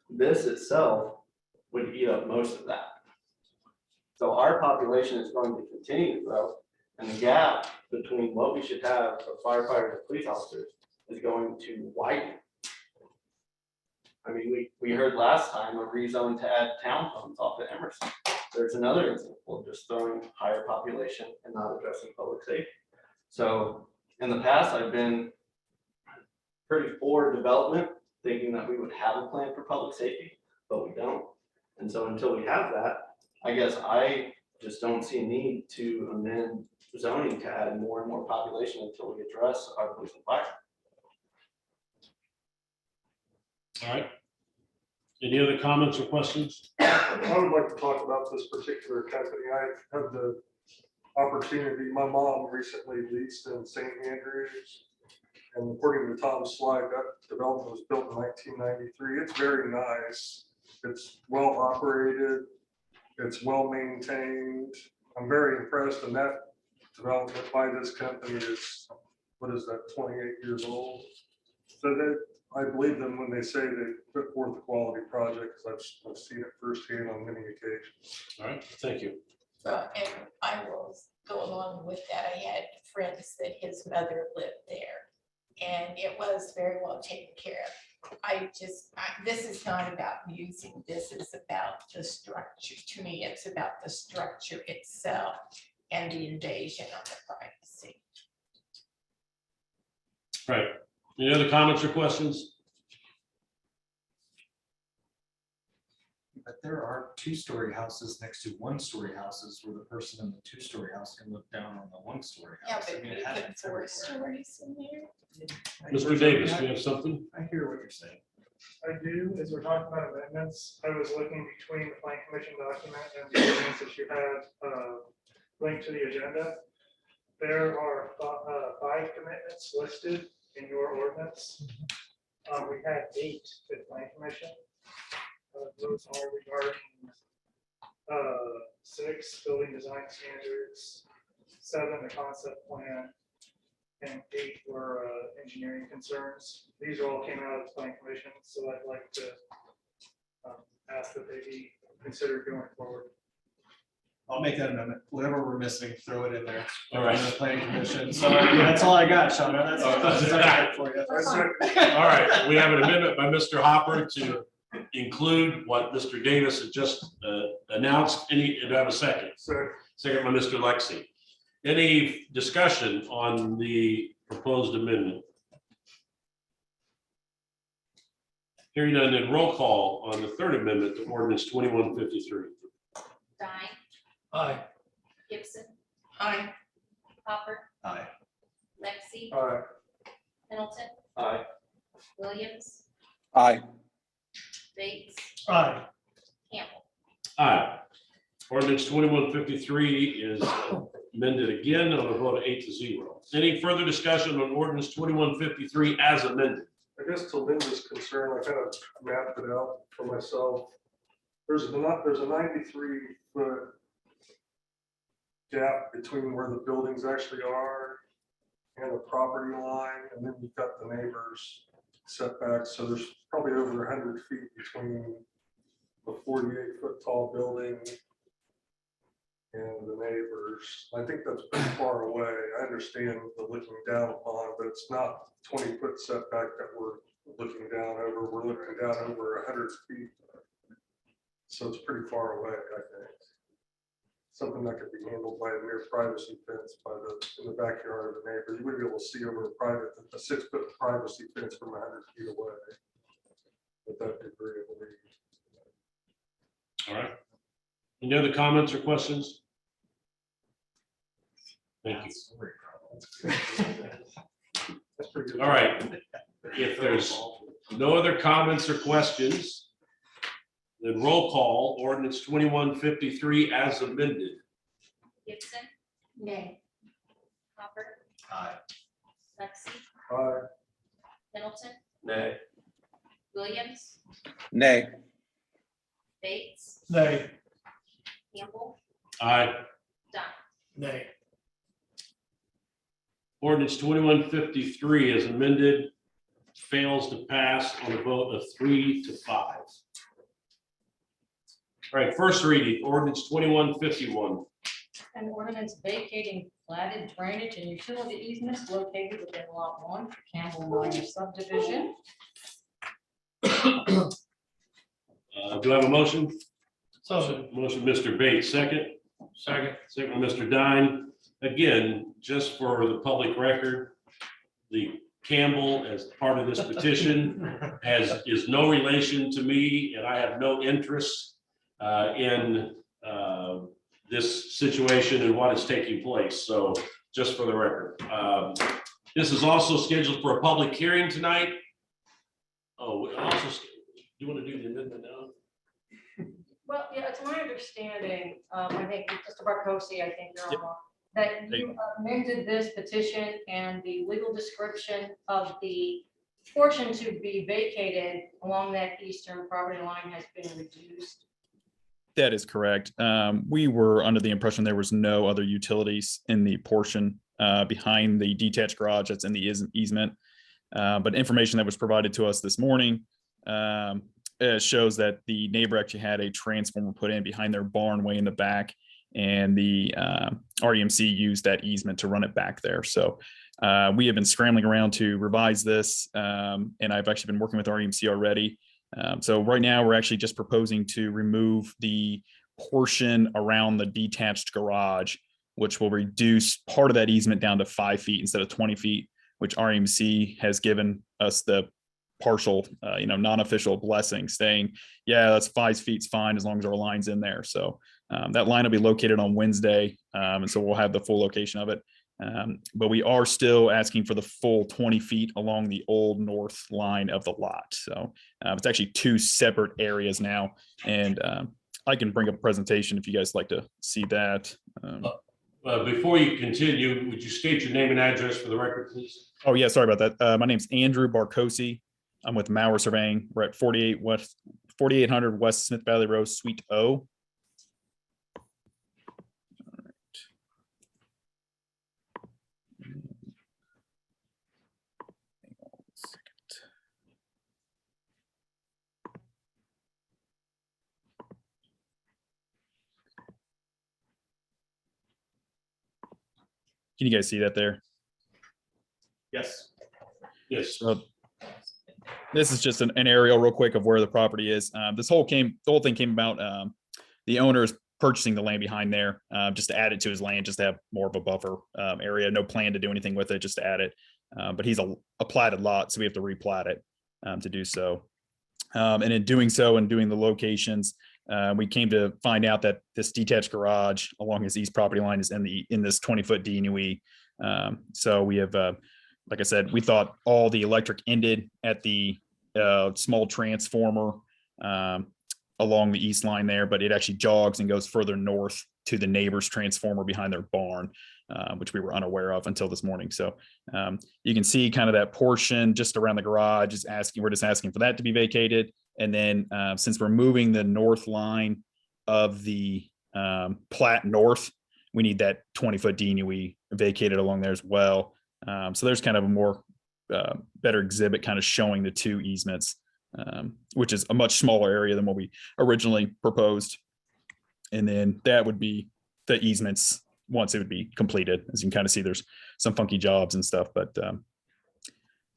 This itself would eat up most of that. So our population is going to continue to grow, and the gap between what we should have of firefighters and police officers is going to widen. I mean, we heard last time a rezone to add townhomes off of Emerson. There's another example of just throwing higher population and not addressing public safety. So in the past, I've been pretty for development, thinking that we would have a plan for public safety, but we don't. And so until we have that, I guess I just don't see a need to amend zoning to add more and more population until we address our police and fire. All right. Any other comments or questions? I would like to talk about this particular company. I had the opportunity, my mom recently leased in St. Andrews. And according to Tom's slide, that development was built in 1993. It's very nice. It's well operated. It's well maintained. I'm very impressed, and that development by this company is, what is that, 28 years old? So that, I believe them when they say they put forth a quality project, because I've seen it firsthand on many occasions. All right, thank you. And I will go along with that. I had friends that his mother lived there, and it was very well taken care of. This is not about musing, this is about the structure. To me, it's about the structure itself and the invasion of the privacy. Right. Any other comments or questions? But there are two-story houses next to one-story houses where the person in the two-story house can look down on the one-story Yeah, house. I but mean, we it put happens 4 everywhere. stories in there. Mr. Davis, do you have something? I hear what you're saying. I do, as we're talking about amendments, I was looking between the plan commission document and the ordinance that you had linked to the agenda. There are 5 commitments listed in your ordinance. We had 8 with plan commission. Those are regarding 6 building design standards, 7 the concept plan, and 8 were engineering concerns. These all came out of the plan commission, so I'd like to ask that they be considered going forward. I'll make that amendment. Whatever we're missing, throw it in there. All right. The planning commission. So that's all I got, Shauna. That's all for you. All right, we have an amendment by Mr. Hopper to include what Mr. Davis has just announced. Do I have a second? Second by Mr. Lexi. Any discussion on the proposed amendment? Hearing none, then roll call on the third amendment to ordinance 2153. Dine, Aye. Gibson, Aye. Hopper, Aye. Lexi, All right. Pendleton, Aye. Williams, Aye. Bates, Aye. Campbell. Aye. Ordinance 2153 is amended again on a vote of 8-0. Any further discussion on ordinance 2153 as amended? I guess to Linda's concern, I kind of mapped it out for myself. There's a 93-foot gap between where the buildings actually are and the property line, and then you've got the neighbors setbacks, so there's probably over 100 feet between the 48-foot tall building and the neighbors. I think that's pretty far away. I understand the looking down upon, but it's not 20-foot setback that we're looking down over. We're looking down over 100 feet. So it's pretty far away, I think. Something that could be handled by a mere privacy fence in the backyard of the neighbor. You wouldn't be able to see over a 6-foot privacy fence from 100 feet away. With that degree of lead. All right. Any other comments or questions? Thank you. That's pretty good. All right. If there's no other comments or questions, then roll call ordinance 2153 as amended. Gibson, Nay. Hopper, Aye. Lexi, Aye. Pendleton, Nay. Williams, Nay. Bates, Nay. Campbell, Aye. Dine. Nay. Ordinance 2153 as amended fails to pass on a vote of 3-5. All right, first reading, ordinance 2151. An ordinance vacating platted drainage and utility easements located within lot 1 for Campbell Minor subdivision. Do I have a motion? So. Motion, Mr. Bates, second. Second. Second, Mr. Dine. Again, just for the public record, the Campbell, as part of this petition, is no relation to me, and I have no interest in this situation and what is taking place. So just for the record. This is also scheduled for a public hearing tonight. Oh, we also, do you want to do the amendment now? Well, yeah, it's my understanding, I think, Mr. Barkosi, I think you're on, that you amended this petition and the legal description of the portion to be vacated along that eastern property line has been reduced. That is correct. We were under the impression there was no other utilities in the portion behind the detached garage that's in the easement. But information that was provided to us this morning shows that the neighbor actually had a transformer put in behind their barn way in the back, and the REMC used that easement to run it back there. So we have been scrambling around to revise this, and I've actually been working with REMC already. So right now we're actually just proposing to remove the portion around the detached garage, which will reduce part of that easement down to 5 feet instead of 20 feet, which REMC has given us the partial, non-official blessing saying, yeah, that's 5 feet's fine as long as our line's in there. So that line will be located on Wednesday. And so we'll have the full location of it. But we are still asking for the full 20 feet along the old north line of the lot. So it's actually 2 separate areas now. And I can bring up a presentation if you guys like to see that. Before you continue, would you state your name and address for the record, please? Oh, yeah, sorry about that. My name's Andrew Barkosi. I'm with Mauer Surveying. We're at 4800 West Smith Valley Road, Suite O. Can you guys see that there? Yes. Yes. So this is just an aerial real quick of where the property is. The whole thing came about, the owner is purchasing the land behind there, just to add it to his land, just to have more of a buffer area. No plan to do anything with it, just to add it. But he's a platted lot, so we have to replat it to do so. And in doing so and doing the locations, we came to find out that this detached garage along his east property line is in this 20-foot DNUE. So we have, like I said, we thought all the electric ended at the small transformer along the east line there, but it actually jogs and goes further north to the neighbor's transformer behind their barn, which we were unaware of until this morning. So you can see kind of that portion just around the garage is we're just asking for that to be vacated. And then since we're moving the north line of the plat north, we need that 20-foot DNUE vacated along there as well. So there's kind of a more better exhibit kind of showing the 2 easements, which is a much smaller area than what we originally proposed. And then that would be the easements once it would be completed. As you can kind of see, there's some funky jobs and stuff, but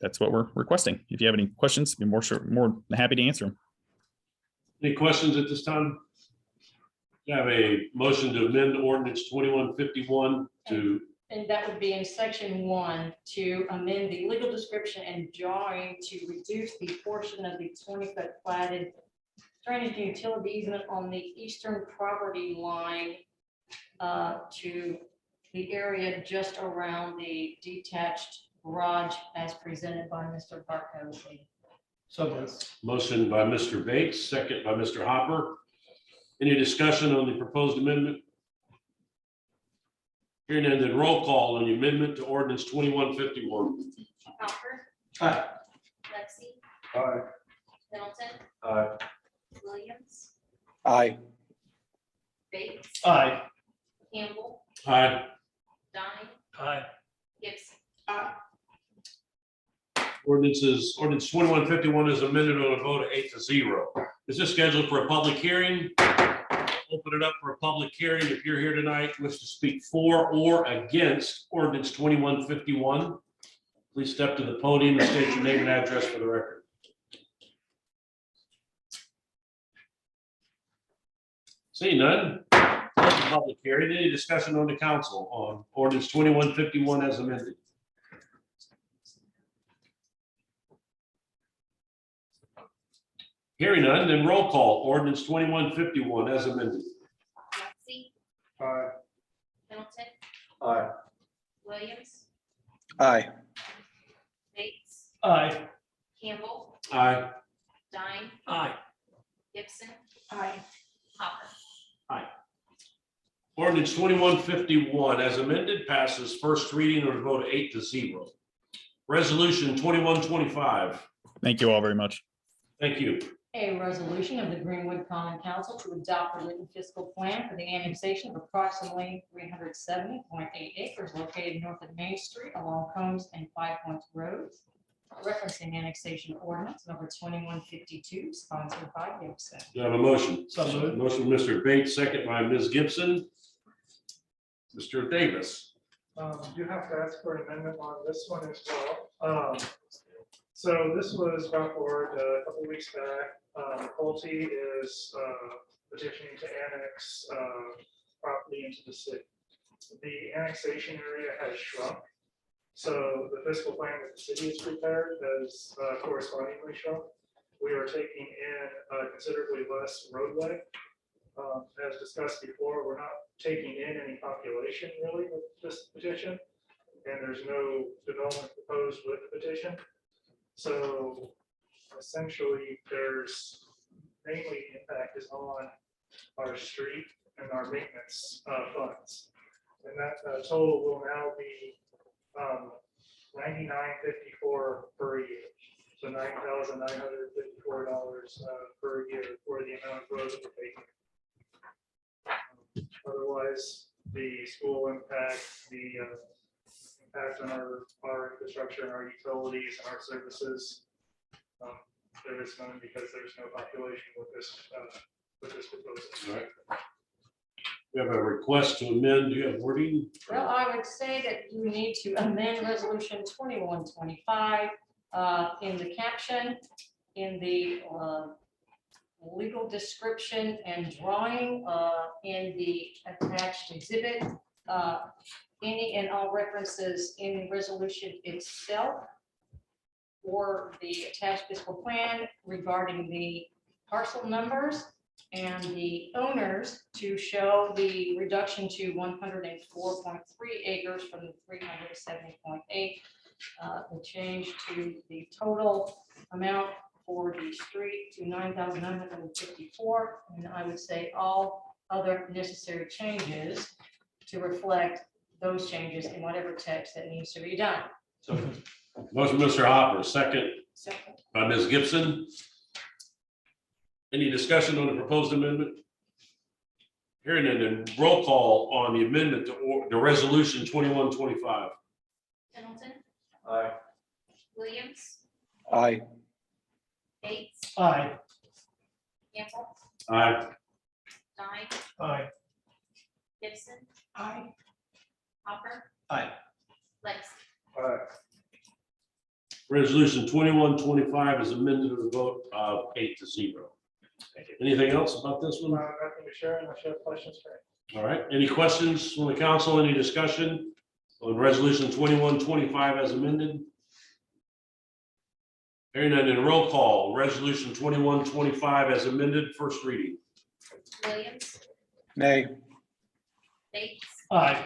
that's what we're requesting. If you have any questions, be more than happy to answer them. Any questions at this time? You have a motion to amend ordinance 2151 to, And that would be in section 1 to amend the legal description and drawing to reduce the portion of the 20-foot platted drainage and utility easement on the eastern property line to the area just around the detached garage as presented by Mr. Barkosi. So motion by Mr. Bates, second by Mr. Hopper. Any discussion on the proposed amendment? Hearing none, then roll call on the amendment to ordinance 2151. Hopper. Aye. Lexi. Aye. Middleton. Aye. Williams. Aye. Bates. Aye. Campbell. Aye. Donnie. Aye. Gibson. Ordinance 2151 is amended on a vote of 8-0. Is this scheduled for a public hearing? Open it up for a public hearing. If you're here tonight, wish to speak for or against ordinance 2151, please step to the podium and state your name and address for the record. Seeing none, public hearing. Any discussion on the council on ordinance 2151 as amended? Hearing none, then roll call ordinance 2151 as amended. Lexi. Aye. Middleton. Aye. Williams. Aye. Bates. Aye. Campbell. Aye. Donnie. Aye. Gibson. Aye. Hopper. Ordinance 2151 as amended passes first reading on a vote of 8-0. Resolution 2125. Thank you all very much. Thank you. A resolution of the Greenwood Common Council to adopt a written fiscal plan for the annexation of approximately 370.8 acres located north of Main Street along Combs and 5 Points Roads, referencing annexation ordinance number 2152, sponsored by Gibson. Do you have a motion? So moved. Motion by Mr. Bates, second by Ms. Gibson. Mr. Davis. You have to ask for an amendment on this one as well. So this was brought forward a couple of weeks back. Pulte is petitioning to annex property into the city. The annexation area has shrunk So the fiscal plan that the city has prepared has correspondingly shrunk. We are taking in considerably less roadway. As discussed before, we're not taking in any population really with this petition, and there's no development proposed with the petition. So essentially, there's mainly impact is on our street and our maintenance funds. And that total will now be $99.54 per year. So $9,954 per year for the amount of road that we're taking. Otherwise, the school impact, the impact on our infrastructure and our utilities and our services, there is none because there's no population with this proposal. All right. We have a request to amend. Do you have wording? Well, I would say that you need to amend resolution 2125 in the caption, in the legal description and drawing, in the attached exhibit, any and all references in the resolution itself or the attached fiscal plan regarding the parcel numbers and the owners to show the reduction to 104.3 acres from the 370.8. The change to the total amount for the street to 9,954. And I would say all other necessary changes to reflect those changes in whatever text that needs to be done. So, motion, Mr. Hopper, second Second. by Ms. Gibson. Any discussion on the proposed amendment? Hearing none, then roll call on the amendment to the resolution 2125. Pendleton, Aye. Williams, Aye. Bates, Aye. Campbell, Aye. Stein, Aye. Gibson, Aye. Hopper, Aye. Lexi. Resolution 2125 is amended with a vote of 8-0. Anything else about this one? Nothing to share unless you have questions for me. All right, any questions from the council, any discussion on resolution 2125 as amended? Hearing none, in roll call, resolution 2125 as amended, first reading. Williams, Nay. Bates, Aye.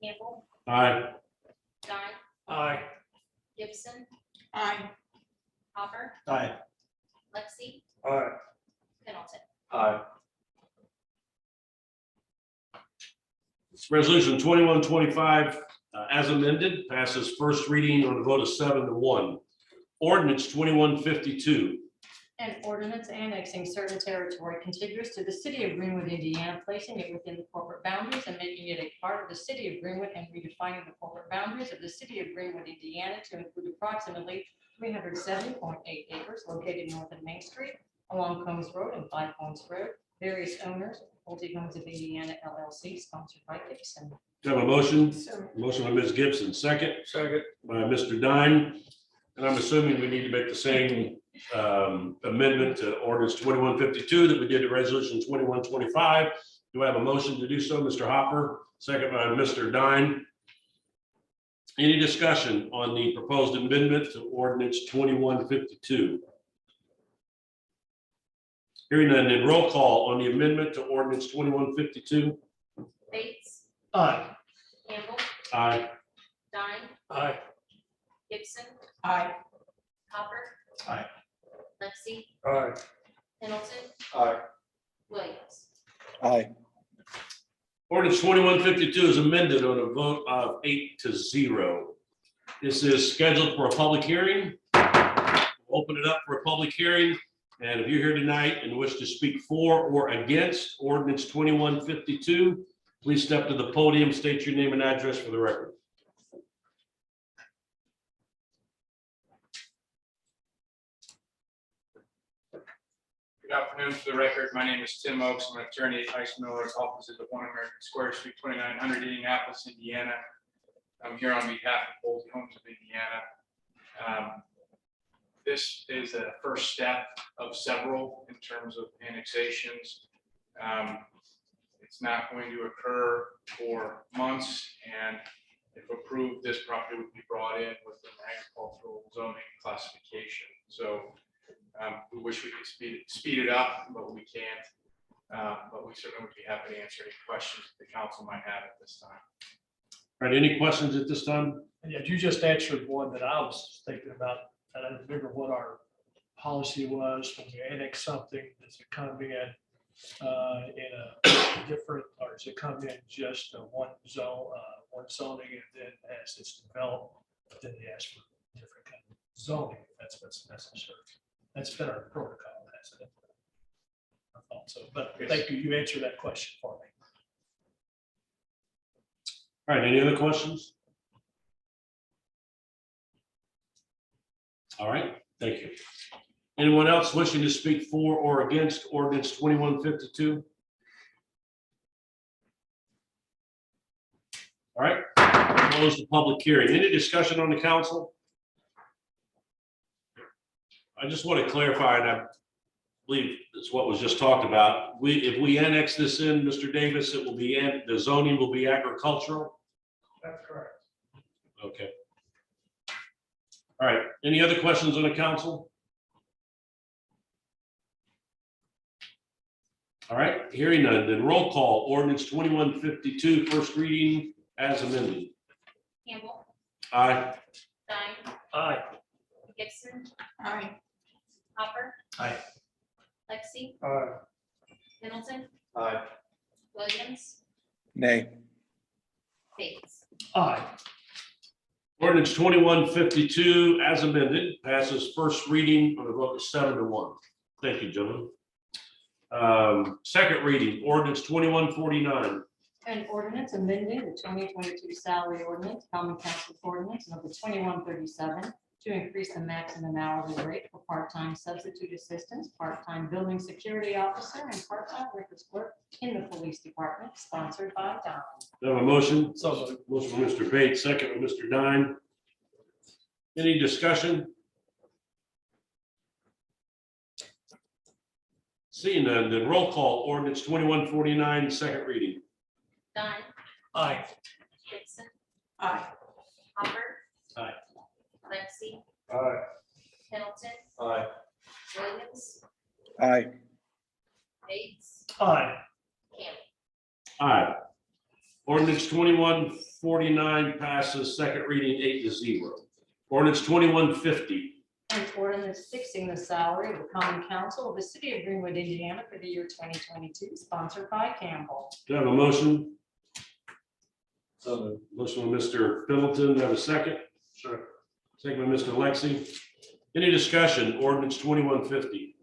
Campbell, Aye. Stein, Aye. Gibson, Aye. Hopper, Aye. Lexi, Aye. Pendleton. Aye. Resolution 2125 as amended passes first reading on a vote of 7-1. Ordinance 2152. An ordinance annexing certain territory contiguous to the city of Greenwood, Indiana, placing it within the corporate boundaries and making it a part of the city of Greenwood and redefining the corporate boundaries of the city of Greenwood, Indiana to include approximately 370.8 acres located north of Main Street along Combs Road and Five Points Road. Various owners, Pulte Homes of Indiana LLC, sponsored by Gibson. Do I have a motion? So, Motion by Ms. Gibson, second Second. by Mr. Dine. And I'm assuming we need to make the same amendment to ordinance 2152 that we did to resolution 2125. Do I have a motion to do so, Mr. Hopper? Second by Mr. Dine. Any discussion on the proposed amendment to ordinance 2152? Hearing none, then roll call on the amendment to ordinance 2152. Bates, Aye. Campbell, Aye. Stein, Aye. Gibson, aye. Hopper. Aye. Lexi, Aye. Pendleton, Aye. Williams. Aye. Ordinance 2152 is amended on a vote of 8-0. This is scheduled for a public hearing. We'll open it up for a public hearing. And if you're here tonight and wish to speak for or against ordinance 2152, please step to the podium, state your name and address for the record. Good afternoon. For the record, my name is Tim Oakes. I'm an attorney at Ice Miller's offices at 1 American Square Street, 2900 Indianapolis, Indiana. I'm here on behalf of Pulte Homes of Indiana. This is a first step of several in terms of annexations. It's not going to occur for months, and if approved, this property would be brought in with an agricultural zoning classification. So we wish we could speed it up, but we can't. But we certainly would be happy to answer any questions the council might have at this time. All right, any questions at this time? And yet you just answered one that I was thinking about, and I remember what our policy was when we annex something. Does it come in a different, or does it come in just one zone, one zoning, and then as it's developed, then they ask for different kind of zoning, if that's what's necessary. That's been our protocol, hasn't it? I thought so, but thank you, you answered that question for me. All right, any other questions? All right, thank you. Anyone else wishing to speak for or against ordinance 2152? All right, close the public hearing. Any discussion on the council? I just want to clarify, and I believe that's what was just talked about. If we annex this in, Mr. Davis, it will be, the zoning will be agricultural? That's correct. Okay. All right, any other questions on the council? All right, hearing none, then roll call, ordinance 2152, first reading as amended. Campbell, Aye. Stein, Aye. Gibson, Aye. Hopper. Aye. Lexi, Middleton, Aye. Williams, Nay. Bates. Aye. Ordinance 2152 as amended passes first reading on a vote of 7-1. Thank you, gentlemen. Second reading, ordinance 2149. An ordinance amending the 2022 salary ordinance, common council ordinance number 2137, to increase the maximum hourly rate for part-time substitute assistants, part-time building security officer, and part-time records clerk in the police department, sponsored by Don. Do I have a motion? So Motion from Mr. Bates, second from Mr. Dine. Any discussion? Seeing none, then roll call, ordinance 2149, second reading. Stein, aye. Gibson, Aye. Hopper. Aye. Lexi, Aye. Middleton, Aye. Williams, Aye. Bates, Aye. Campbell. Aye. Ordinance 2149 passes second reading 8-0. Ordinance 2150. An ordinance fixing the salary of the common council of the city of Greenwood, Indiana for the year 2022, sponsored by Campbell. Do I have a motion? So Motion from Mr. Pendleton, do I have a second? Sure. Second by Mr. Lexi. Any discussion, ordinance 2150?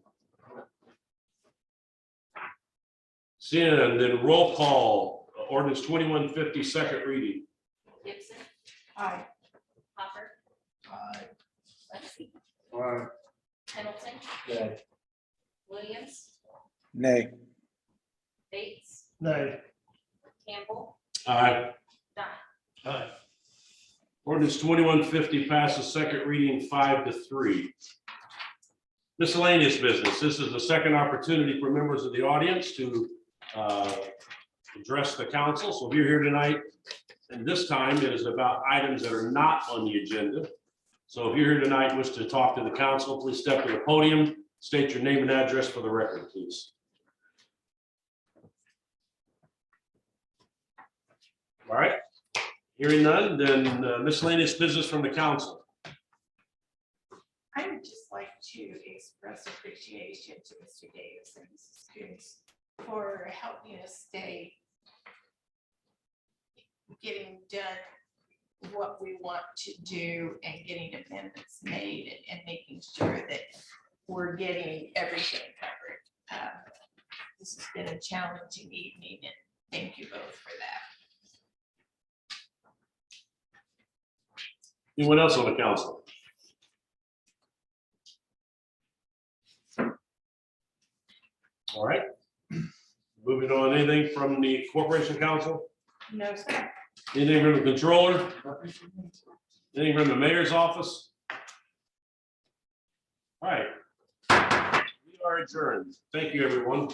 Seeing none, then roll call, ordinance 2150, second reading. Gibson, Aye. Hopper. Aye. Lexi, Aye. Middleton, Nay. Williams, Nay. Bates, Nay. Campbell, Aye. Don. Aye. Ordinance 2150 passes second reading 5-3. Miscellaneous business. This is the second opportunity for members of the audience to address the council. So if you're here tonight, and this time it is about items that are not on the agenda. So if you're here tonight and wish to talk to the council, please step to the podium, state your name and address for the record, please. All right. Hearing none, then miscellaneous business from the council. I would just like to express appreciation to Mr. Davis and Mrs. Coons for helping us stay getting done what we want to do and getting amendments made and making sure that we're getting everything covered. This has been a challenging evening, and thank you both for that. Anyone else on the council? All right. Moving on, anything from the corporation council? No, sir. Anything from the controller? Anything from the mayor's office? All right. We are adjourned. Thank you, everyone.